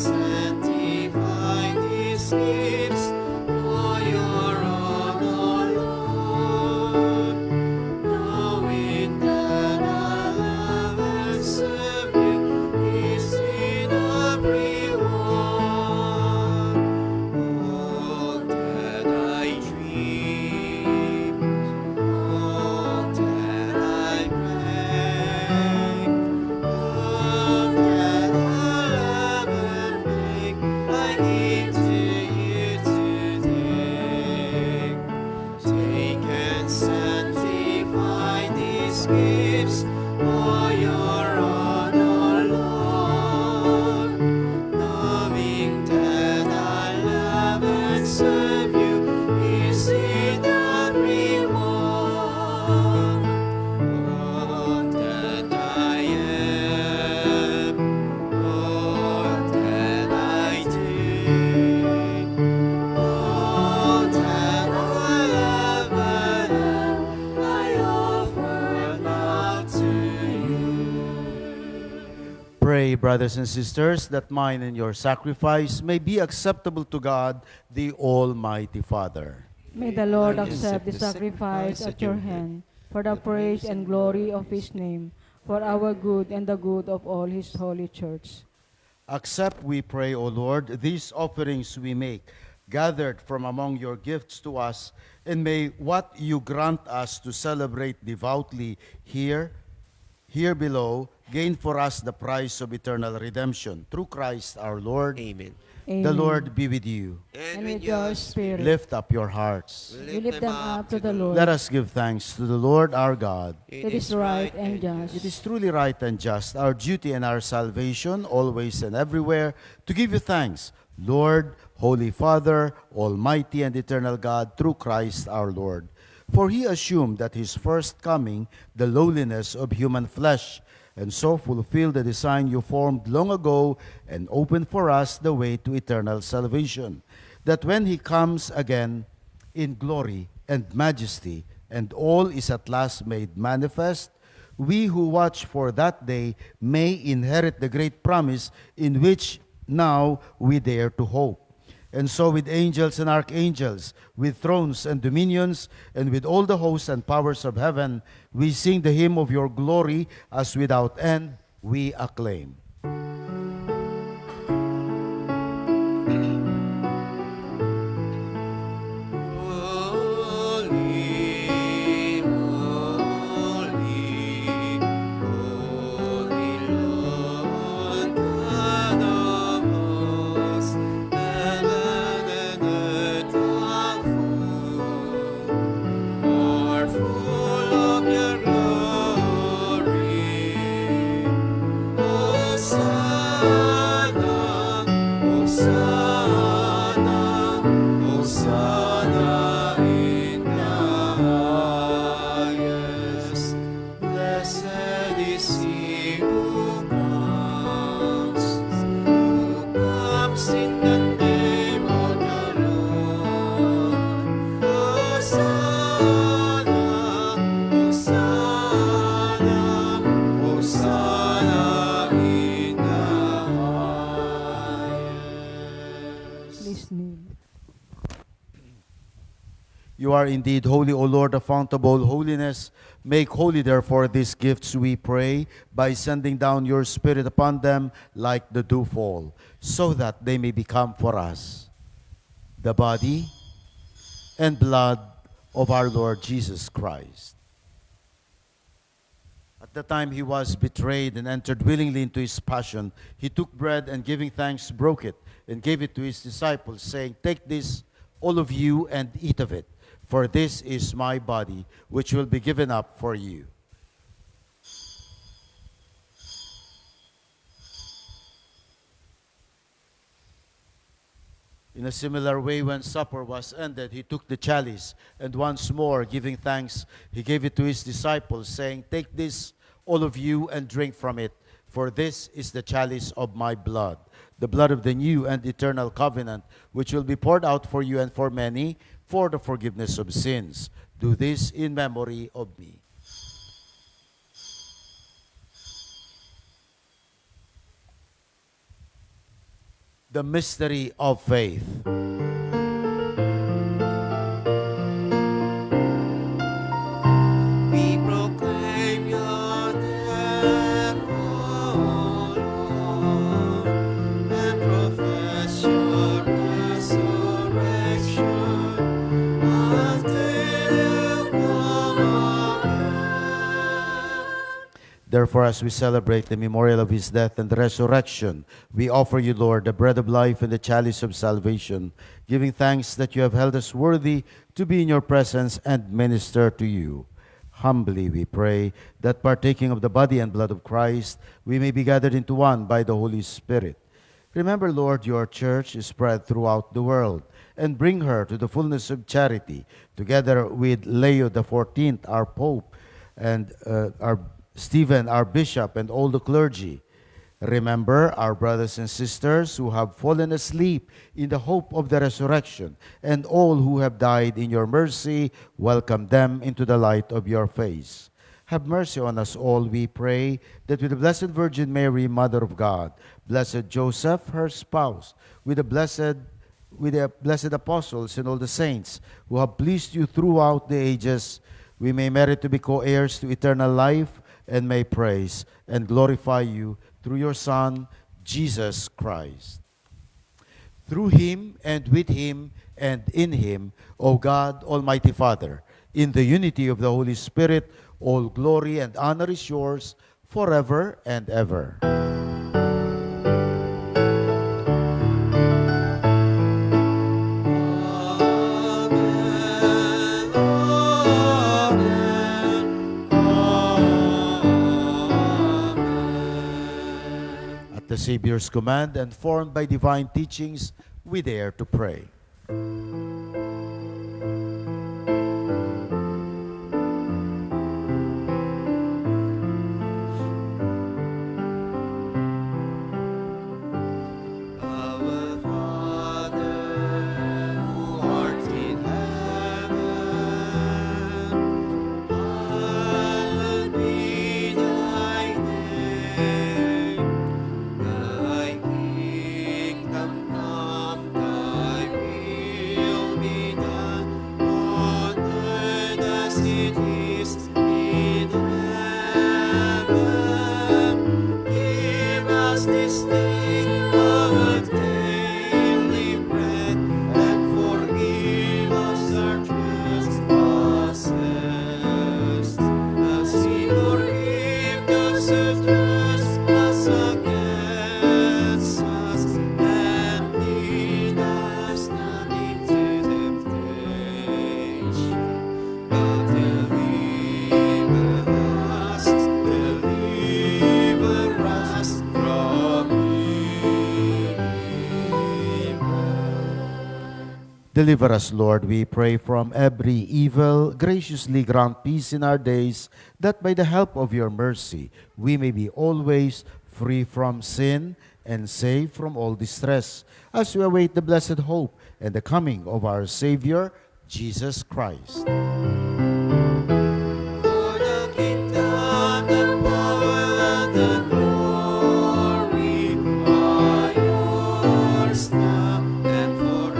sanctify these gifts for your honor, Lord, knowing that our love and serve you is enough reward. All that I dream, all that I pray, all that I love and make, I give to you today. Take and sanctify these gifts for your honor, Lord, knowing that I love and serve you is enough reward. All that I am, all that I do, all that I love and am, I offer now to you. Pray, brothers and sisters, that mine and your sacrifice may be acceptable to God, the Almighty Father. May the Lord accept the sacrifice at your hand for the praise and glory of his name, for our good and the good of all his holy church. Accept, we pray, O Lord, these offerings we make, gathered from among your gifts to us, and may what you grant us to celebrate devoutly here below, gain for us the prize of eternal redemption. Through Christ our Lord. Amen. Amen. The Lord be with you. And with your spirit. Lift up your hearts. We lift them up to the Lord. Let us give thanks to the Lord our God. It is right and just. It is truly right and just, our duty and our salvation, always and everywhere, to give you thanks, Lord, Holy Father, Almighty and eternal God, through Christ our Lord. For he assumed at his first coming the lowliness of human flesh, and so fulfilled the design you formed long ago and opened for us the way to eternal salvation, that when he comes again in glory and majesty, and all is at last made manifest, we who watch for that day may inherit the great promise in which now we dare to hope. And so with angels and archangels, with thrones and dominions, and with all the hosts and powers of heaven, we sing the hymn of your glory, as without end we acclaim. Holy, holy, holy Lord God of hosts, heaven and earth are full of your glory. Hosanna, Hosanna, Hosanna in the highest. Blessed is he who comes in the name of the Lord. Hosanna, Hosanna, Hosanna in the highest. Please kneel. You are indeed holy, O Lord, the fount of all holiness. Make holy, therefore, these gifts, we pray, by sending down your Spirit upon them like the dewfall, so that they may become for us the body and blood of our Lord Jesus Christ. At the time he was betrayed and entered willingly into his passion, he took bread and giving thanks, broke it and gave it to his disciples, saying, "Take this, all of you, and eat of it. For this is my body, which will be given up for you." In a similar way, when supper was ended, he took the chalice, and once more, giving thanks, he gave it to his disciples, saying, "Take this, all of you, and drink from it. For this is the chalice of my blood, the blood of the new and eternal covenant, which will be poured out for you and for many, for the forgiveness of sins. Do this in memory of me." The mystery of faith. We proclaim your death, O Lord, and profess your resurrection until you come again. Therefore, as we celebrate the memorial of his death and resurrection, we offer you, Lord, the bread of life and the chalice of salvation, giving thanks that you have held us worthy to be in your presence and minister to you. Humbly we pray that partaking of the body and blood of Christ, we may be gathered into one by the Holy Spirit. Remember, Lord, your church is spread throughout the world, and bring her to the fullness of charity, together with Leo XIV, our Pope, and our Stephen, our Bishop, and all the clergy. Remember our brothers and sisters who have fallen asleep in the hope of the resurrection, and all who have died in your mercy, welcome them into the light of your face. Have mercy on us all, we pray, that with the Blessed Virgin Mary, Mother of God, Blessed Joseph, her spouse, with the blessed apostles and all the saints who have pleased you throughout the ages, we may merit to be co-heirs to eternal life, and may praise and glorify you through your Son, Jesus Christ. Through him, and with him, and in him, O God, Almighty Father, in the unity of the Holy Spirit, all glory and honor is yours forever and ever. At the Savior's command and formed by divine teachings, we dare to pray. Our Father, who art in heaven, hallowed be thy name. Thy kingdom come, thy will be done, on earth as it is in heaven. Give us this day our daily bread, and forgive us our trespasses, as we forgive those who trespass against us. And lead us not into temptation, but deliver us from Deliver us, Lord, we pray, from every evil. Graciously grant peace in our days, that by the help of your mercy we may be always free from sin and safe from all distress, as we await the blessed hope and the coming of our Savior, Jesus Christ. For the kingdom, the power, and the glory are yours now and forever.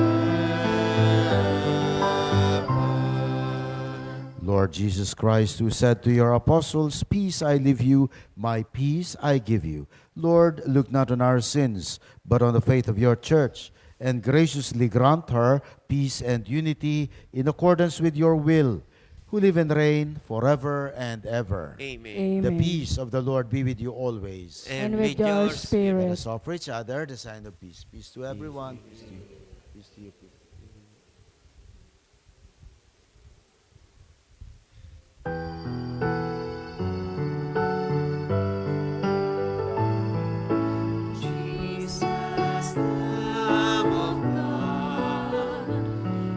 Lord Jesus Christ, who said to your apostles, "Peace I leave you, my peace I give you." Lord, look not on our sins, but on the faith of your church, and graciously grant her peace and unity in accordance with your will, who live and reign forever and ever. Amen. The Amen. peace of the Lord be with you always. And with your Let spirit. us offer each other the sign of peace. Peace to everyone. Peace to you. Peace to you. Peace. Jesus, Lamb of God,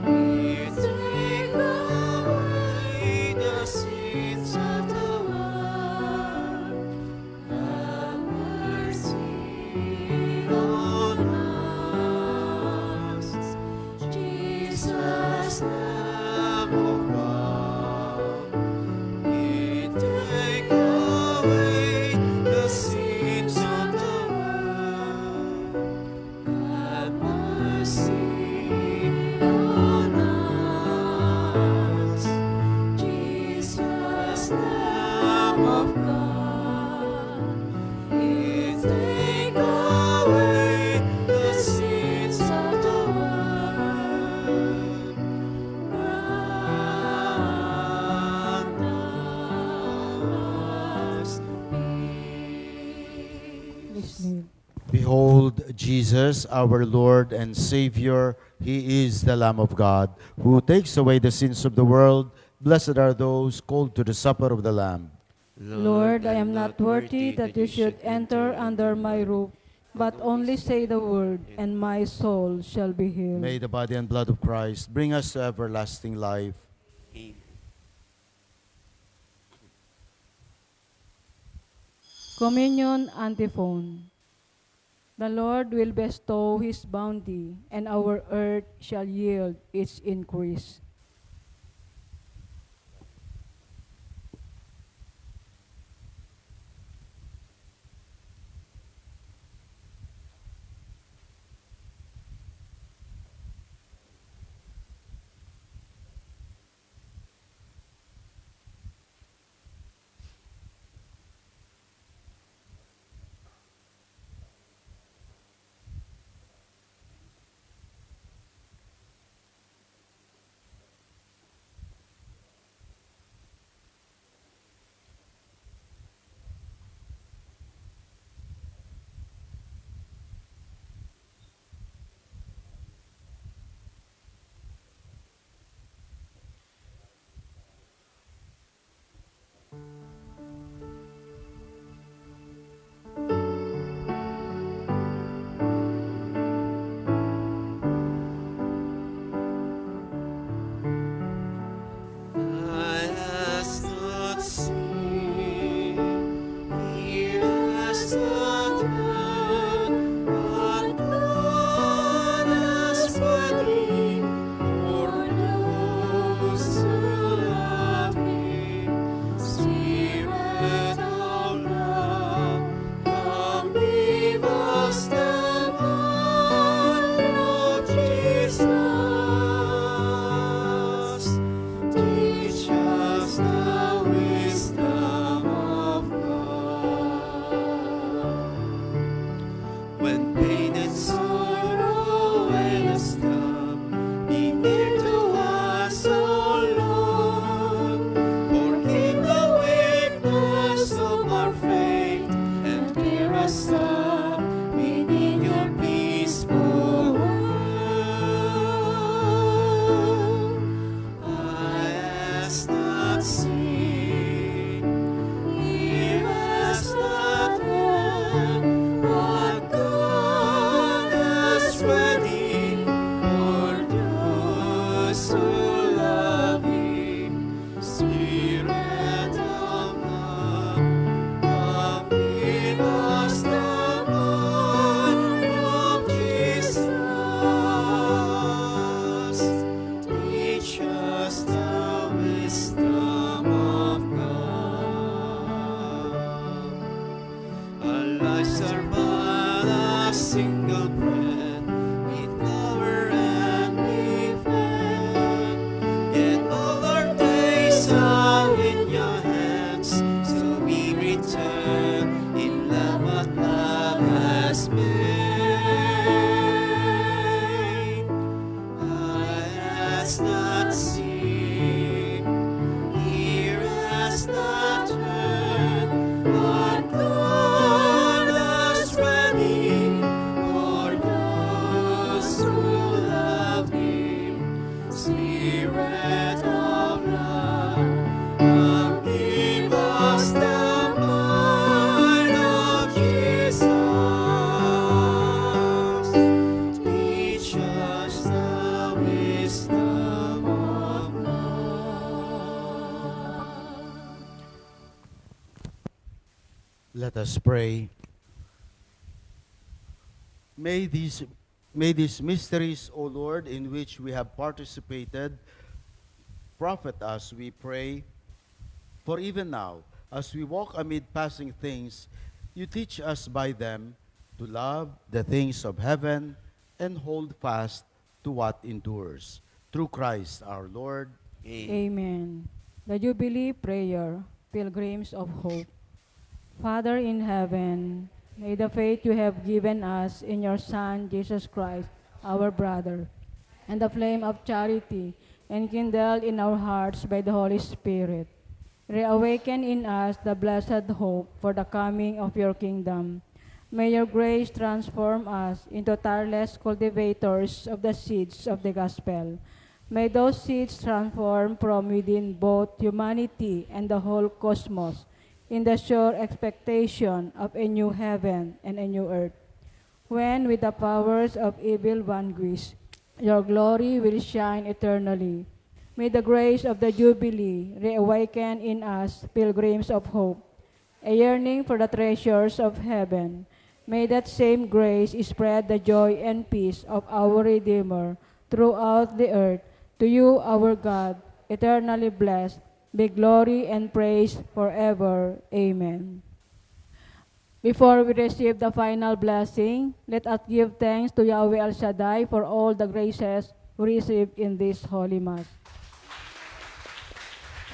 you take away the sins of the world. Have mercy on us. Jesus, our Lord and Savior, He is the Lamb of God, who takes away the sins of the world. Blessed are those called to the supper of the Lamb. Lord, I am not worthy that you should enter under my roof, but only say the word, and my soul shall be healed. May the body and blood of Christ bring us to everlasting life. Communion Antiphon. The Lord will bestow His bounty, and our earth shall yield its increase. I has not seen, ear has not heard, what God has ready for those who love Him. Spirit of love, come give us the mind of Jesus. Teach us the wisdom of God. When pain and sorrow has come, be near to us, O Lord. Forgive the weakness of our faith and bear us up within your peaceful world. I has not seen, ear has not heard, what God has ready for those who love Him. Spirit of love, come give us the mind of Jesus. Teach us the wisdom of God. Our lives are but a single breath, with flower and with bread. Yet all our days are in your hands, so we return in love what love has made. Eye has not seen, ear has not heard, what God has ready for those who love Him. Spirit of love, come give us the mind of Jesus. Teach us the wisdom of God. Let us pray. May these mysteries, O Lord, in which we have participated, profit us, we pray. For even now, as we walk amid passing things, you teach us by them to love the things of heaven and hold fast to what endures. Through Christ our Lord. Amen. The Jubilee Prayer, Pilgrims of Hope. Father in heaven, may the faith you have given us in your Son, Jesus Christ, our brother, and the flame of charity enkindled in our hearts by the Holy Spirit, reawaken in us the blessed hope for the coming of your kingdom. May your grace transform us into tireless cultivators of the seeds of the gospel. May those seeds transform from within both humanity and the whole cosmos in the sure expectation of a new heaven and a new earth, when with the powers of evil vanquish, your glory will shine eternally. May the grace of the Jubilee reawaken in us pilgrims of hope, a yearning for the treasures of heaven. May that same grace spread the joy and peace of our Redeemer throughout the earth. To you, our God, eternally blessed, be glory and praise forever. Amen. Before we receive the final blessing, let us give thanks to Yahweh El Shaddai for all the graces we received in this Holy Mass.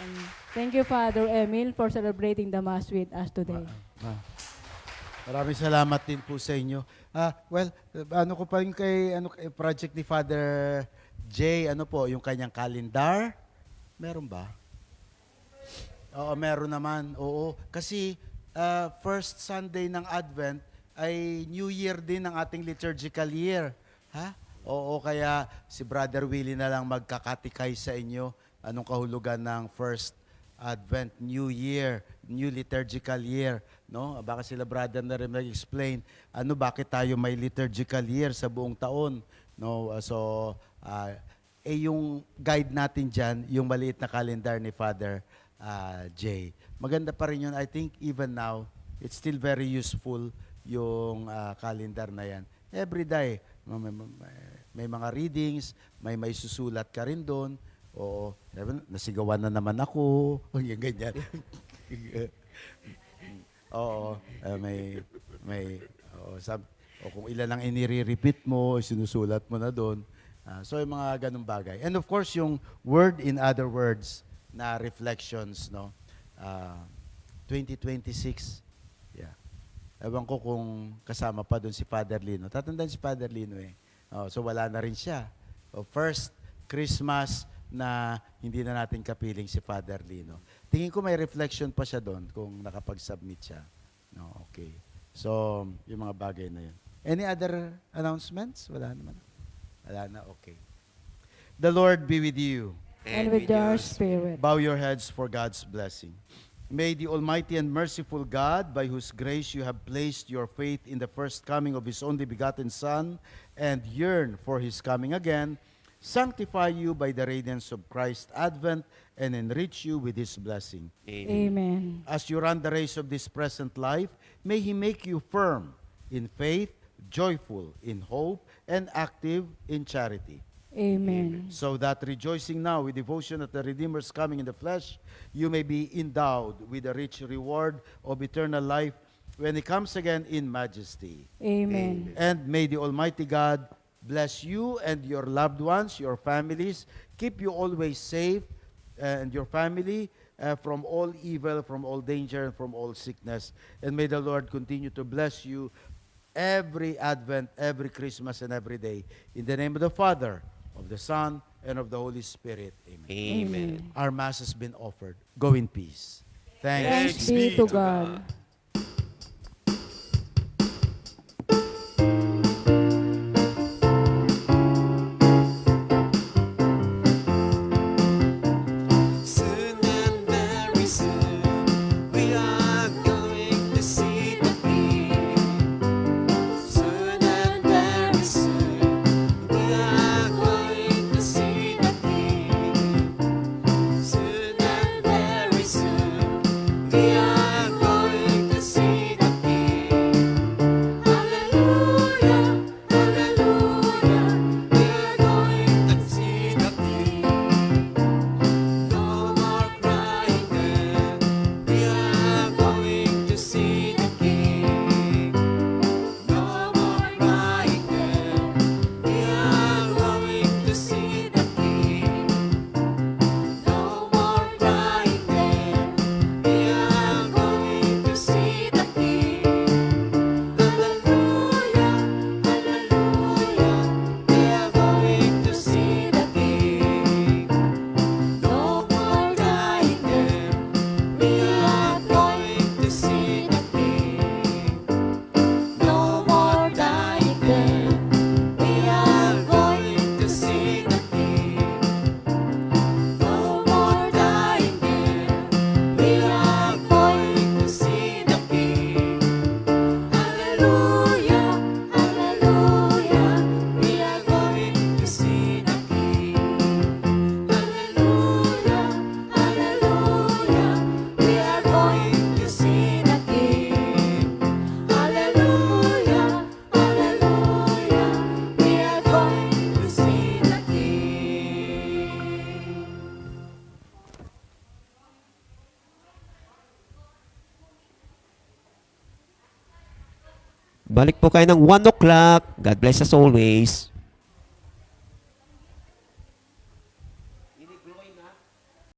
And thank you, Father Emil, for celebrating the Mass with us today. Maraming salamat din po sa inyo. Ano ko pa yung kay project ni Father J, ano po, yung kanyang calendar? Meron ba? Oo, meron naman. Oo, kasi first Sunday ng Advent ay New Year din ng ating liturgical year. Ha? Oo, kaya si Brother Willie na lang magkakatikay sa inyo anong kahulugan ng first Advent, New Year, New Liturgical Year. No? Baka sila brother na rin mag-explain bakit tayo may liturgical year sa buong taon. No? Yung guide natin dyan, yung maliit na calendar ni Father J. Maganda pa rin yun. I think even now, it's still very useful yung calendar na yan. Every day, may mga readings, may susulat ka rin doon. Oo, nasigawan na naman ako. Yung ganyan. Oo, kung ilan lang inire-repeat mo, sinusulat mo na doon. So yung mga ganung bagay. And of course, yung word in other words na reflections, no? 2026. Yeah. Ewan ko kung kasama pa doon si Father Lino. Tatandaan si Father Lino eh. So wala na rin siya. First Christmas na hindi na natin kapiling si Father Lino. Tingin ko may reflection pa siya doon kung nakapag-submit siya. No, okay. So, yung mga bagay na yun. Any other announcements? Wala naman. Wala na, okay. The Lord be with you. And with your spirit. Bow your heads for God's blessing. May the Almighty and merciful God, by whose grace you have placed your faith in the first coming of His only begotten Son and yearn for His coming again, sanctify you by the radiance of Christ's advent and enrich you with His blessing. Amen. As you run the race of this present life, may He make you firm in faith, joyful in hope, and active in charity. Amen. So that rejoicing now with devotion at the Redeemer's coming in the flesh, you may be endowed with a rich reward of eternal life when He comes again in majesty. Amen. And may the Almighty God bless you and your loved ones, your families, keep you always safe and your family from all evil, from all danger, and from all sickness. And may the Lord continue to bless you every Advent, every Christmas, and every day. In the name of the Father, of the Son, and of the Holy Spirit. Amen. Amen. Our Mass has been offered. Go in peace. Thanks. Thanks be to God. Soon and very soon, we are going to see the King. Soon and very soon, we are going to see the King. Soon and very soon, we are going Balik po kayo ng 1 o'clock. God bless us always.